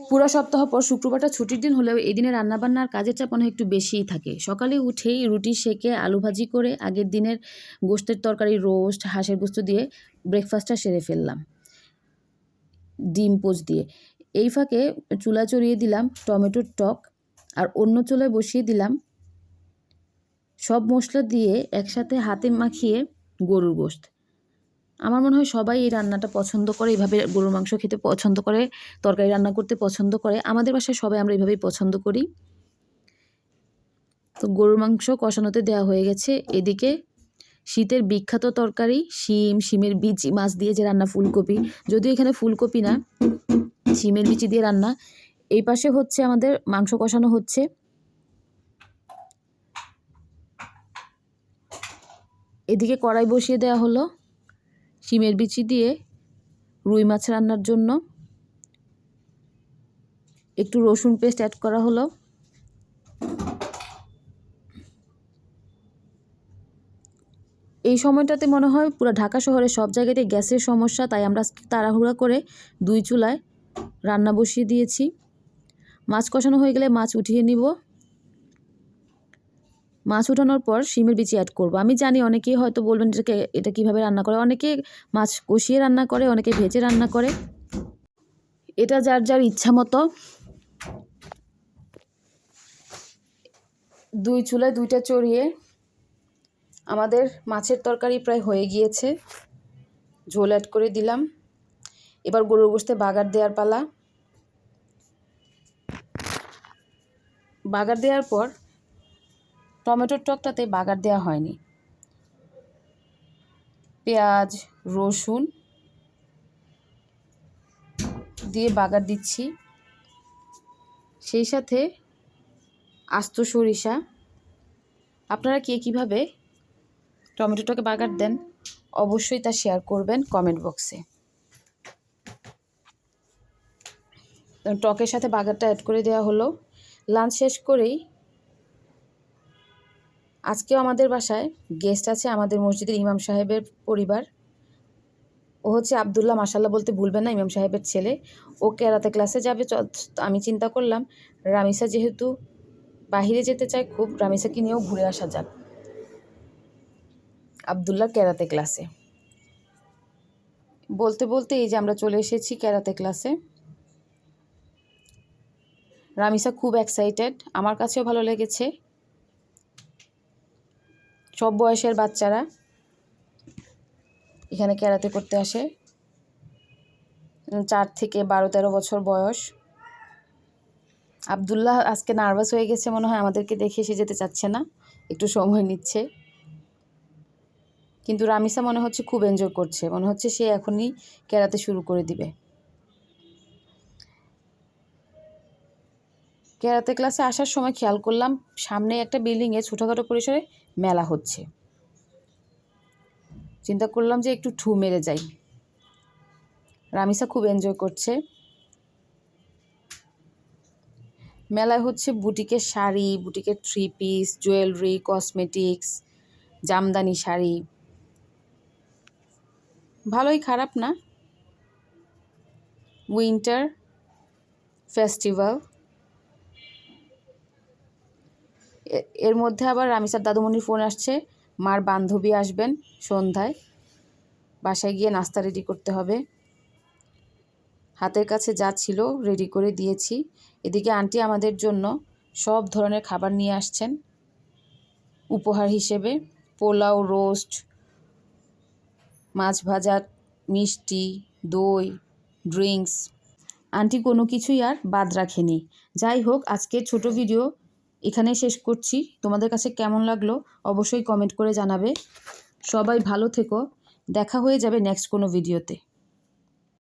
পুরো সপ্তাহ পর শুক্রবারটা ছুটির দিন হলেও এই দিনে রান্নাবান্নার কাজের চাপ মনে হয় একটু বেশিই থাকে। সকালে উঠেই রুটি সেঁকে আলু ভাজি করে আগের দিনের গোশতের তরকারি, রোস্ট, হাঁসের গোশত দিয়ে ব্রেকফাস্টটা সেরে ফেললাম ডিম পোচ দিয়ে। এই ফাঁকে চুলা চড়িয়ে দিলাম টমেটোর টক, আর অন্য চুলায় বসিয়ে দিলাম সব মশলা দিয়ে একসাথে হাতে মাখিয়ে গরুর গোশত। আমার মনে হয় সবাই এই রান্নাটা পছন্দ করে, এইভাবে গরুর মাংস খেতে পছন্দ করে, তরকারি রান্না করতে পছন্দ করে। আমাদের বাসায় সবাই আমরা এইভাবেই পছন্দ করি। তো গরুর মাংস কষানোতে দেওয়া হয়ে গেছে। এদিকে শীতের বিখ্যাত তরকারি শিমের বিচি মাছ দিয়ে যে রান্না, ফুলকপি, যদিও এখানে ফুলকপি না, শিমের বিচি দিয়ে রান্না। এই পাশে হচ্ছে আমাদের মাংস কষানো হচ্ছে। এদিকে কড়াই বসিয়ে দেওয়া হলো শিমের বিচি দিয়ে রুই মাছ রান্নার জন্য। একটু রসুন পেস্ট অ্যাড করা হলো। এই সময়টাতে মনে হয় পুরো ঢাকা শহরে সব জায়গাতে গ্যাসের সমস্যা, তাই আমরা তাড়াহুড়া করে 2 চুলায় রান্না বসিয়ে দিয়েছি। মাছ কষানো হয়ে গেলে মাছ উঠিয়ে নিব। মাছ উঠানোর পর শিমের বিচি অ্যাড করব। আমি জানি অনেকেই হয়তো বলবেন এটা কীভাবে রান্না করে। অনেকে মাছ কষিয়ে রান্না করে, অনেকে ভেজে রান্না করে। এটা যার যার ইচ্ছা মতো। 2 চুলায় 2টা চড়িয়ে আমাদের মাছের তরকারি প্রায় হয়ে গিয়েছে। ঝোল অ্যাড করে দিলাম। এবার গরুর গোশতে বাগার দেওয়ার পালা। বাগার দেওয়ার পর টমেটোর টকটাতে বাগার দেওয়া হয়নি। পেঁয়াজ, রসুন দিয়ে বাগার দিচ্ছি, সেই সাথে আস্ত সরিষা। আপনারা কে কীভাবে টমেটোটাকে বাগার দেন অবশ্যই তা শেয়ার করবেন কমেন্ট বক্সে। টকের সাথে বাগারটা অ্যাড করে দেওয়া হলো। লাঞ্চ শেষ করেই আজকেও আমাদের বাসায় গেস্ট আছে, আমাদের মসজিদের ইমাম সাহেবের পরিবার। ও হচ্ছে আবদুল্লাহ, মাশাল্লাহ বলতে ভুলবেন না, ইমাম সাহেবের ছেলে। ও ক্যারাতে ক্লাসে যাবে। আমি চিন্তা করলাম রামিসা যেহেতু বাহিরে যেতে চায় খুব, রামিসাকে নিয়েও ঘুরে আসা যাক আবদুল্লাহ ক্যারাতে ক্লাসে। বলতে বলতে এই যে আমরা চলে এসেছি ক্যারাতে ক্লাসে। রামিসা খুব এক্সাইটেড, আমার কাছেও ভালো লেগেছে। সব বয়সের বাচ্চারা এখানে ক্যারাতে করতে আসে। 4 থেকে 12-13 বছর বয়স। আবদুল্লাহ আজকে নার্ভাস হয়ে গেছে মনে হয়, আমাদেরকে দেখে এসে যেতে চাচ্ছে না, একটু সময় নিচ্ছে। কিন্তু রামিসা মনে হচ্ছে খুব এনজয় করছে, মনে হচ্ছে সে এখনই ক্যারাতে শুরু করে দিবে। ক্যারাতে ক্লাসে আসার সময় খেয়াল করলাম সামনে একটা বিল্ডিংয়ে ছোটোখাটো পরিসরে মেলা হচ্ছে। চিন্তা করলাম যে একটু ঠু মেরে যাই। রামিসা খুব এনজয় করছে। মেলায় হচ্ছে বুটিকের শাড়ি, বুটিকের 3 পিস, জুয়েলারি, কসমেটিক্স, জামদানি শাড়ি। ভালোই খারাপ না। Winter festival. এর মধ্যে আবার রামিসার দাদুমণির ফোন আসছে, মার বান্ধবী আসবেন সন্ধ্যায়, বাসায় গিয়ে নাস্তা রেডি করতে হবে। হাতের কাছে যা ছিল রেডি করে দিয়েছি। এদিকে আন্টি আমাদের জন্য সব ধরনের খাবার নিয়ে আসছেন উপহার হিসেবে। পোলাও, রোস্ট, মাছ ভাজা, মিষ্টি, দই, ড্রিঙ্কস। আন্টি কোনো কিছুই আর বাদ রাখেনি। যাই হোক, আজকের ছোট ভিডিও এখানে শেষ করছি। তোমাদের কাছে কেমন লাগলো অবশ্যই কমেন্ট করে জানাবে। সবাই ভালো থেকো, দেখা হয়ে যাবে নেক্সট কোনো ভিডিওতে।